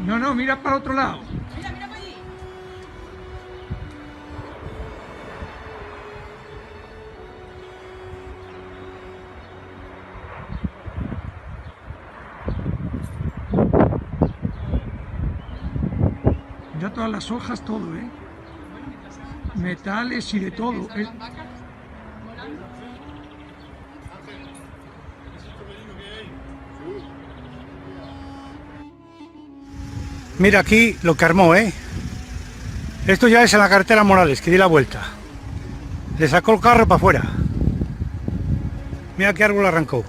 No, no, mira para el otro lado. Mira, mira para allí. Mira todas las hojas, todo, ¿eh? Metales y de todo. Mira aquí lo que armó, ¿eh? Esto ya es en la carretera Morales, que di la vuelta. Le sacó el carro para afuera. Mira qué árbol arrancó.